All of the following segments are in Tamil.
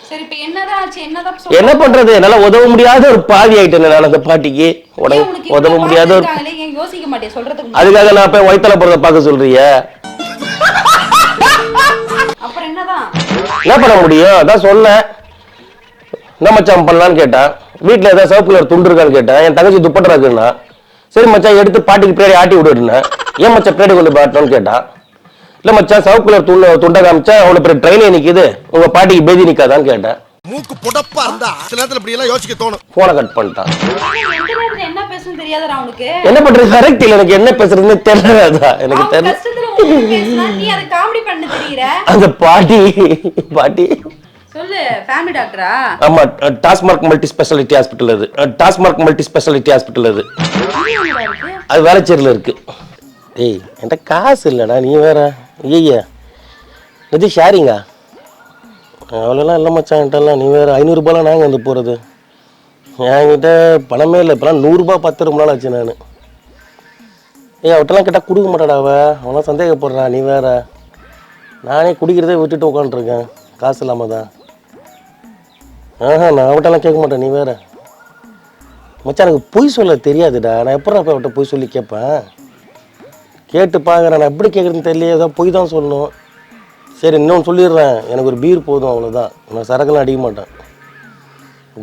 சரி இப்ப என்னதான் ஆச்சு? என்னதான் என்ன பண்றது, என்னால உதவ முடியாத ஒரு பாவி ஆயிட்டேன் நான் அந்த பாட்டிக்கு. உதவ முடியாத ஒரு யோசிக்க மாட்டேன் சொல்றதுக்கு. அதுக்காக நான் போய் வயித்துல போறத பார்க்க சொல்றிய? அப்புறம் என்னதான் என்ன பண்ண முடியும்? அதான் சொன்னேன். என்ன மச்சான் பண்ணலான்னு கேட்டேன். வீட்டுல ஏதாவது சிவப்பு கலர் துண்டு இருக்கான்னு கேட்டேன். என் தங்கச்சி துப்பட்டா இருக்குன்னா சரி மச்சான் எடுத்து பாட்டிக்கு பின்னாடி ஆட்டி விடுன்னு. ஏன் மச்சான் பின்னாடி கொண்டு பாட்டோன்னு கேட்டான். இல்ல மச்சான் சிவப்பு கலர் துண்டை காமிச்சா அவ்வளவு பெரிய ட்ரெயினே நிக்குது, உங்க பாட்டிக்கு பேதி நிக்காதான்னு கேட்டேன். மூக்கு புடப்பா இருந்தா சில நேரத்துல இப்படி எல்லாம் யோசிக்க தோணும். போனை கட் பண்ணிட்டான். என்ன பேசணும் தெரியாதா அவனுக்கு? என்ன பண்றது கரெக்ட் இல்ல, எனக்கு என்ன பேசுறதுன்னு தெரியலதா. எனக்கு தெரியல. நீ அதை காமெடி பண்ண தெரியற. அந்த பாட்டி சொல்லு. ஃபேமிலி டாக்டரா? ஆமா, டாஸ்மார்க் மல்டி ஸ்பெஷாலிட்டி ஹாஸ்பிடல். அது டாஸ்மார்க் மல்டி ஸ்பெஷாலிட்டி ஹாஸ்பிடல். அது வேளச்சேரியில இருக்கு. ஏய் என்கிட்ட காசு இல்லடா, நீ வேற. ஐயா இது ஷேரிங்கா? அவ்வளோலாம் இல்லை மச்சான் என்கிட்டலாம். நீ வேற 500 ரூபாய்லாம் நாங்கள் வந்து போகிறது. என்கிட்ட பணமே இல்லை. இப்போலாம் 100 ரூபா 10 ரொம்ப நாள் ஆச்சு நான். அவட்டெல்லாம் கேட்டால் கொடுக்க மாட்டாடா அவெல்லாம் சந்தேகப்படுறான். நீ வேற. நானே குடிக்கிறதே விட்டுட்டு உட்காந்துருக்கேன் காசு இல்லாமல் தான். நான் அவட்டெல்லாம் கேட்க மாட்டேன். நீ வேற மச்சான், எனக்கு பொய் சொல்ல தெரியாதுடா. நான் எப்படா போய் அவட்ட பொய் சொல்லி கேட்பேன்? கேட்டு பார்க்குறேன். நான் எப்படி கேட்குறதுன்னு தெரியல. ஏதோ பொய் தான் சொல்லணும். சரி இன்னொன்று சொல்லிடுறேன், எனக்கு ஒரு பீர் போதும், அவ்வளோதான். நான் சரக்குலாம் அடிக்க மாட்டேன்.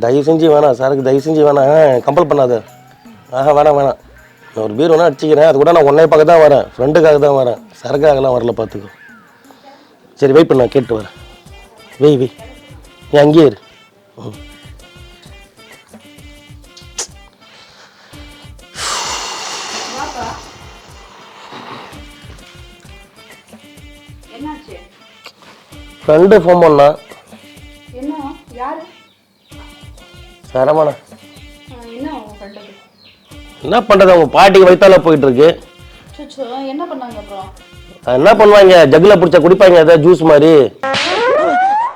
தயவு செஞ்சு வேணாம் சரக்கு, தயவு செஞ்சு வேணாம். கம்பல் பண்ணாத. வேணாம். நான் ஒரு பீர் வேணா அடிச்சிக்கிறேன். அது கூட நான் உன்னை பார்க்க தான் வரேன், ஃப்ரெண்டுக்காக தான் வரேன், சரக்காகலாம் வரல பார்த்துக்கோ. சரி வெயிட் பண்ண, நான் கேட்டு வரேன். வெய் நீ அங்கேயே இரு. ஃப்ரெண்டு ஃபோன் பண்ணா. சரவணா. என்ன பண்றது, அவங்க பாட்டிக்கு வயித்தால போயிட்டு இருக்கு. என்ன பண்ணாங்க அப்புறம்? என்ன பண்ணுவாங்க, ஜக்குல பிடிச்சா குடிப்பாங்க ஏதாவது ஜூஸ் மாதிரி.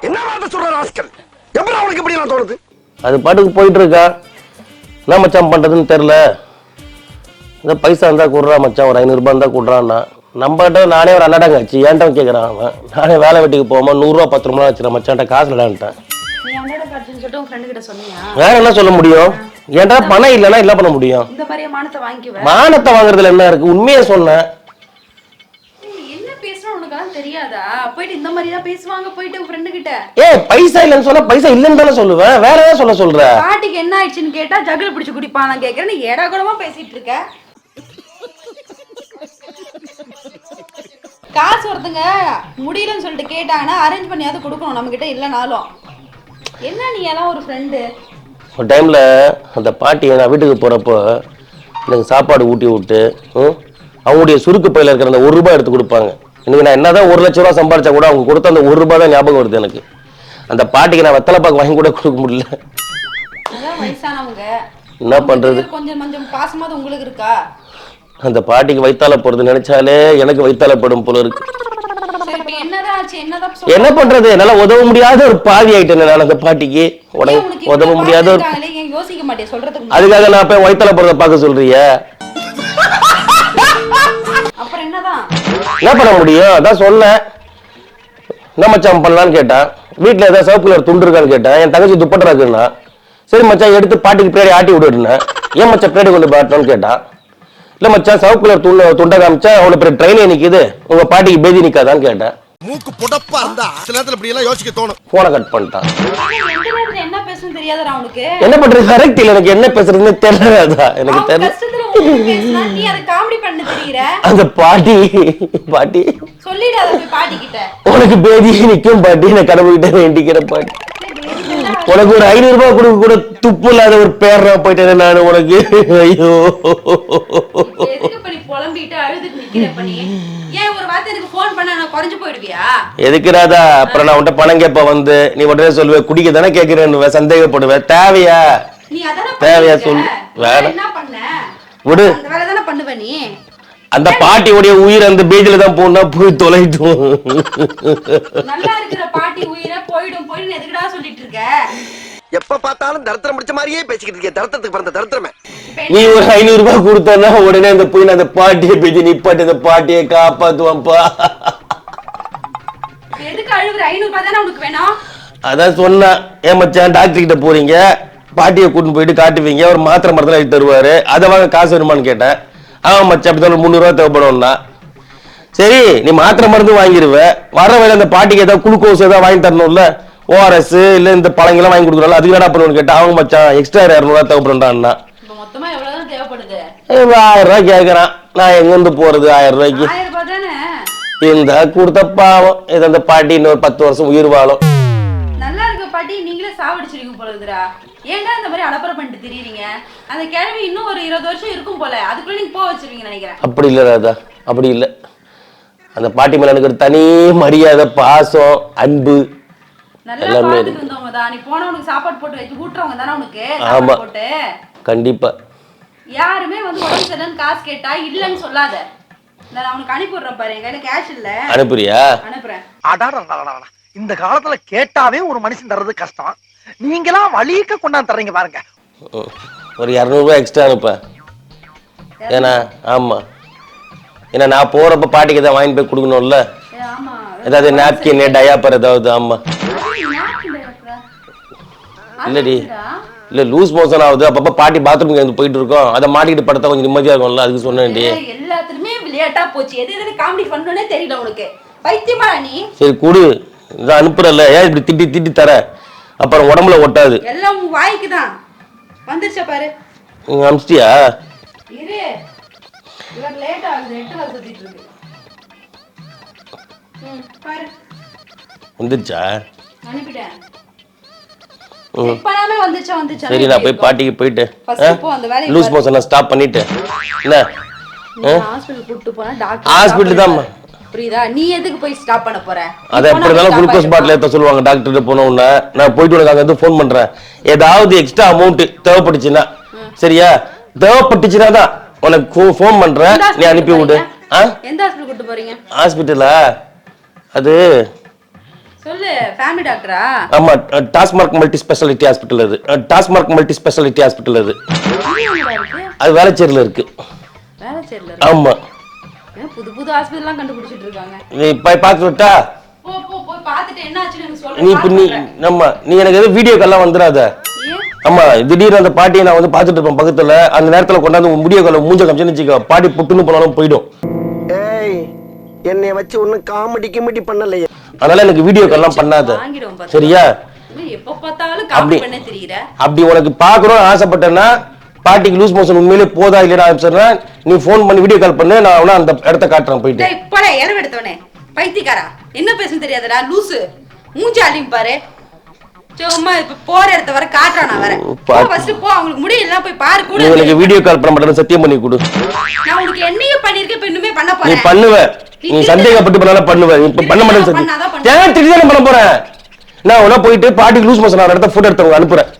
என்ன வார்த்தை சொல்ற ராஸ்கல்? எப்பறம் அவனுக்கு இப்படி நான் தோணுது? அது பாட்டுக்கு போயிட்டு இருக்கா. என்ன மச்சான் பண்றதுன்னு தெரியல. இந்த பைசா இருந்தா கொடுறா மச்சான், ஒரு 500 ரூபாய் இருந்தா கொடுறான்னா. நம்மகிட்ட நானே ஒரு அண்ணாடாங்க ஆச்சு, ஏன்ட்ட கேட்கறான் அவன். நானே வேலை வெட்டிக்கு போகாம 100 ரூபா 10 ரூபா வச்சுறேன் மச்சான்ட்ட காசு இல்லடான்ட்டேன். வேற என்ன சொல்ல முடியும்? ஏன்டா பணம் இல்லைன்னா என்ன பண்ண முடியும்? மானத்தை வாங்குறதுல என்ன இருக்கு? உண்மையை சொன்னேன். பைசா இல்லன்னு சொன்னா பைசா இல்லன்னு தானே சொல்லுவேன், வேற ஏதாவது சொல்ல சொல்ற. பாட்டிக்கு என்ன ஆயிடுச்சுன்னு கேட்டா ஜகுல பிடிச்சு குடிப்பான் நான் கேக்குறேன். நீ ஏடா கூடமா பேசிட்டு இருக்க. காசு ஒருத்தங்க முடியலன்னு சொல்லிட்டு கேட்டாங்கன்னா அரேஞ்ச் பண்ணியாவது கொடுக்கணும் நம்ம கிட்ட இல்லைனாலும். என்ன நீ எல்லாம் ஒரு ஃப்ரெண்டு. ஒரு டைம்ல அந்த பாட்டி நான் வீட்டுக்கு போறப்போ எனக்கு சாப்பாடு ஊட்டி விட்டு அவங்களுடைய சுருக்கு பையில இருக்கிற அந்த 1 ரூபாய் எடுத்து கொடுப்பாங்க. எனக்கு நான் என்னதான் 1 லட்சம் ரூபாய் சம்பாதிச்சா கூட அவங்க கொடுத்த அந்த 1 ரூபாய் தான் ஞாபகம் வருது எனக்கு. அந்த பாட்டிக்கு நான் வெத்தலை பாக்கு வாங்கி கூட கொடுக்க முடியல. வயசானவங்க என்ன பண்றது? கொஞ்சம் பாசமாவது உங்களுக்கு இருக்கா? அந்த பாட்டிக்கு வயித்தால போறது நினைச்சாலே எனக்கு வயித்தால படும் போல இருக்கு. என்ன பண்றது, என்னால உதவ முடியாத ஒரு பாவி ஆயிட்டேன் நான் அந்த பாட்டிக்கு. உதவ முடியாத ஒரு யோசிக்க மாட்டேன் சொல்றதுக்கு. அதுக்காக நான் போய் வயித்தால போறத பார்க்க சொல்றிய? அப்புறம் என்னதான் என்ன பண்ண முடியும்? அதான் சொன்னேன். என்ன மச்சான் பண்ணலான்னு கேட்டேன். வீட்டுல ஏதாவது சிவப்பு கலர் துண்டு இருக்கான்னு கேட்டேன். என் தங்கச்சி துப்பட்டா இருக்குன்னா சரி மச்சான் எடுத்து பாட்டிக்கு பின்னாடி ஆட்டி விடுன்னு. ஏன் மச்சான் பின்னாடி கொண்டு பாட்டோன்னு கேட்டான். இல்ல மச்சான் சிவப்பு கலர் துண்டை காமிச்சா அவ்வளவு பெரிய ட்ரெயினே நிக்குது, உங்க பாட்டிக்கு பேதி நிக்காதான்னு கேட்டேன். மூக்கு புடப்பா இருந்தா சில நேரத்துல இப்படி எல்லாம் யோசிக்க தோணும். போனை கட் பண்ணிட்டான். என்ன பேசணும் தெரியாதா அவனுக்கு? என்ன பண்றது கரெக்ட் இல்ல, எனக்கு என்ன பேசுறதுன்னு தெரியலதா. எனக்கு தெரியல. நீ அதை காமெடி பண்ண தெரியற. அந்த பாட்டி சொல்லிடாத போய் பாட்டி கிட்ட. உனக்கு பேதி நிக்கும் பாட்டி, நான் கடவுள்கிட்ட வேண்டிக்கிற பாட்டி. உனக்கு ஒரு 500 ரூபாய் கொடுக்க கூட துப்பு இல்லாத ஒரு பேரா போயிட்டேன் நானு உனக்கு. ஐயோ எதுக்கு பண்ணி புலம்பிட்டு அழுதுட்டு நிக்கிற பண்ணி? ஏன் ஒரு வார்த்தை எனக்கு ஃபோன் பண்ணா நான் குறைஞ்சு போயிடுவியா? எதுக்கு ராதா? அப்புறம் நான் உன்கிட்ட பணம் கேட்ப வந்து நீ உடனே சொல்லுவே குடிக்க தானே கேட்கிறேன்னு சந்தேகப்படுவேன். தேவையா? நீ அதானே தேவையா சொல்லு. வேற என்ன பண்ண? விடு. அந்த வேலை தானே பண்ணுவ நீ. அந்த பாட்டியோட உயிர் அந்த பேஜ்ல தான் போனா போய் தொலைட்டும். நல்லா இருக்கிற பாட்டி உயிரை போயிடும் எதுக்குடா சொல்லிட்டு இருக்க? எப்ப பார்த்தாலும் தரித்திரம் முடிச்ச மாதிரியே பேசிக்கிட்டு இருக்கே. தரித்திரத்துக்கு பிறந்த தரித்திரமே. நீ ஒரு 500 ரூபாய் கொடுத்தா உடனே அந்த போய் அந்த பாட்டியை பேசி நிப்பாட்டி அந்த பாட்டியை காப்பாத்துவான்ப்பா. எதுக்கு அழுகுற? 500 ரூபாய் தானே உனக்கு வேணும்? அதான் சொன்னா ஏன் மச்சான் டாக்டர் கிட்ட போறீங்க, பாட்டியை கூட்டின்னு போயிட்டு காட்டுவீங்க, ஒரு மாத்திரை மரத்தில் எழுதி தருவாரு, அதை வாங்க காசு வருமானு கேட்டேன். ஆமாம் மச்சான் அப்படி தான் 300 ரூபா தேவைப்படும்னா. சரி நீ மாத்திரை மருந்து வாங்கிடுவ, வர வேலை அந்த பாட்டிக்கு ஏதாவது குளுக்கோஸ் ஏதாவது வாங்கி தரணும்ல, ஓஆர்எஸ் இல்லை இந்த பழங்கெல்லாம் வாங்கி கொடுக்குறாங்க, அதுக்கு என்ன பண்ணுவோன்னு கேட்டா அவங்க மச்சான் எக்ஸ்ட்ரா 200 ரூபா தேவைப்படும்டான்னா. மொத்தமா எவ்வளவுதான் தேவைப்படுது? 1000 ரூபாய் கேட்கறான். நான் எங்கிருந்து போறது 1000 ரூபாய்க்கு? 1000 ரூபாய் தானே இந்த கொடுத்த பாவம் இது அந்த பாட்டி இன்னொரு 10 வருஷம் உயிர் வாழும். நல்லா இருக்க பாட்டி நீங்களே சாவடிச்சிருக்கீங்க போல இருக்குடா. ஏங்க இந்த மாதிரி அலப்பறை பண்ணிட்டு திரியுறீங்க? அந்த கிழவி இன்னும் ஒரு 20 வருஷம் இருக்கும் போல, அதுக்குள்ள நீங்க போக வச்சிருவீங்கன்னு நினைக்கிறேன். அப்படி இல்லை ராதா, அப்படி இல்லை. அந்த பாட்டி மேல எனக்கு ஒரு தனி மரியாதை, பாசம், அன்பு நல்லா பார்த்துட்டு வந்தவங்க தான். நீ போனவனுக்கு சாப்பாடு போட்டு வச்சு ஊட்டுறவங்க தானே உனக்கு ஆமா போட்டு. கண்டிப்பா யாருமே வந்து உடம்பு சரியில்லைன்னு காசு கேட்டா இல்லன்னு சொல்லாத. நான் அவனுக்கு அனுப்பி விடுறேன் பாரு, என் கையில கேஷ் இல்ல. அனுப்புறியா? அனுப்புறேன். அடாடா இந்த காலத்துல கேட்டாவே ஒரு மனுஷன் தர்றது கஷ்டம், நீங்களாம் வலிக்க கொண்டாந்து தர்றீங்க பாருங்க. ஒரு 200 ரூபாய் எக்ஸ்ட்ரா அனுப்ப. ஏன்னா ஆமா, ஏன்னா நான் போறப்ப பாட்டிக்கு தான் வாங்கி போய் கொடுக்கணும்ல, ஏதாவது நாப்கின் டயாப்பர் ஏதாவது. ஆமா இல்லடி இல்ல லூஸ் மோஷன் ஆகுது, அப்பப்ப பாட்டி பாத்ரூம் போயிட்டு இருக்கோம், அதை மாட்டிக்கிட்டு படுத்தா கொஞ்சம் நிம்மதியா இருக்கும்ல, அதுக்கு சொன்னேன். எல்லாத்துலயுமே விளையாட்டா போச்சு, எது எதுல காமெடி பண்ணணும்னே தெரியல உனக்கு. பைத்தியமா நீ? சரி குடு, இதான் அனுப்புறல, ஏன் இப்படி திட்டி திட்டி தர, அப்புறம் உடம்புல ஒட்டாது. எல்லாம் உன் வாய்க்கு தான் வந்துருச்சா பாரு. அமிச்சியா? இரு இவன் லேட் ஆகுது, 8 வரை சுத்திட்டு இருக்கு. பாரு வந்துருச்சா? அனுப்பிட்டேன். செக் பண்ணாம வந்துச்சா? சரி நான் போய் பாட்டிக்கு போயிட்டு லூஸ் மோஷனை ஸ்டாப் பண்ணிட்டு என்ன ஹாஸ்பிடல் கூட்டி போனா டாக்டர் ஹாஸ்பிடல் தான் புரியுதா? நீ எதுக்கு போய் ஸ்டாப் பண்ண போற? அத எப்படி இருந்தாலும் குளுக்கோஸ் பாட்டில் ஏத்த சொல்லுவாங்க டாக்டர் கிட்ட போன உடனே. நான் போயிட்டு உனக்கு அங்க வந்து ஃபோன் பண்றேன், ஏதாவது எக்ஸ்ட்ரா அமௌண்ட் தேவைப்பட்டுச்சுன்னா. சரியா? தேவைப்பட்டுச்சுன்னா தான் உனக்கு ஃபோன் பண்றேன், நீ அனுப்பி விடு. எந்த ஹாஸ்பிடல் கூட்டி போறீங்க? ஹாஸ்பிடலா? அது சொல்லு. ஃபேமிலி டாக்டரா? ஆமா, டாஸ்மார்க் மல்டி ஸ்பெஷாலிட்டி ஹாஸ்பிடல். அது டாஸ்மார்க் மல்டி ஸ்பெஷாலிட்டி ஹாஸ்பிடல். அது வேளச்சேரியில இருக்கு. வேளச்சேரியில? ஆமா. புது புது ஹாஸ்பிடல்லாம் கண்டுபிடிச்சிட்டு இருக்காங்க. நீ போய் பார்த்து விட்டா? போ போ போய் பார்த்துட்டு என்ன ஆச்சுன்னு எனக்கு சொல்லு. நீ இப்ப நீ எனக்கு ஏதோ வீடியோ கால்லாம் வந்துடாத. ஆமா திடீர்னு அந்த பாட்டியை நான் வந்து பார்த்துட்டு இருப்பேன் பக்கத்துல, அந்த நேரத்துல கொண்டாந்து வீடியோ கால மூஞ்ச காமிச்சுன்னு வச்சுக்கோ, பாட்டி புட்டுன்னு போனாலும் போயிடும். ஏய் என்னைய வச்சு ஒன்னும் காமெடி கிமெடி பண்ணலையே, அதனால எனக்கு வீடியோ கால்லாம் பண்ணாத. சரியா? எப்ப பார்த்தாலும் காமெடி பண்ண தெரியற. அப்படி உனக்கு பார்க்கணும் ஆசைப்பட்டேன்னா பாட்டிக்கு லூஸ் மோஷன் உண்மையிலே போதா இல்லையா ஆரம்பிச்சிடுறேன், நீ ஃபோன் பண்ணி வீடியோ கால் பண்ணு, நான் அவனா அந்த இடத்த காட்டுறேன் போயிட்டு. இப்படா ஏற எடுத்தவனே பைத்தியக்காரா, என்ன பேசுன்னு தெரியாதடா லூசு, மூஞ்சி அழியும் பாரு. சும்மா இப்ப போற இடத்த வர காட்டுறான். நான் வரேன், ஃபர்ஸ்ட் போ, அவங்களுக்கு முடியல போய் பாரு. கூட உங்களுக்கு வீடியோ கால் பண்ண மாட்டேன்னு சத்தியம் பண்ணி கொடு. நான் உனக்கு என்னையும் பண்ணிருக்கேன், இப்ப இன்னுமே பண்ண போறேன். நீ பண்ணுவ, நீ சந்தேகப்பட்டு பண்ணாலும் பண்ணுவ, இப்ப பண்ண மாட்டேன்னு சொல்லி ஏன் திடீர்னு பண்ண போறேன். நான் உடனே போயிட்டு பாட்டிக்கு லூஸ் மோஷன் ஆகிற இடத்த போட்டோ எடுத்தவங்க அனுப்புறேன்.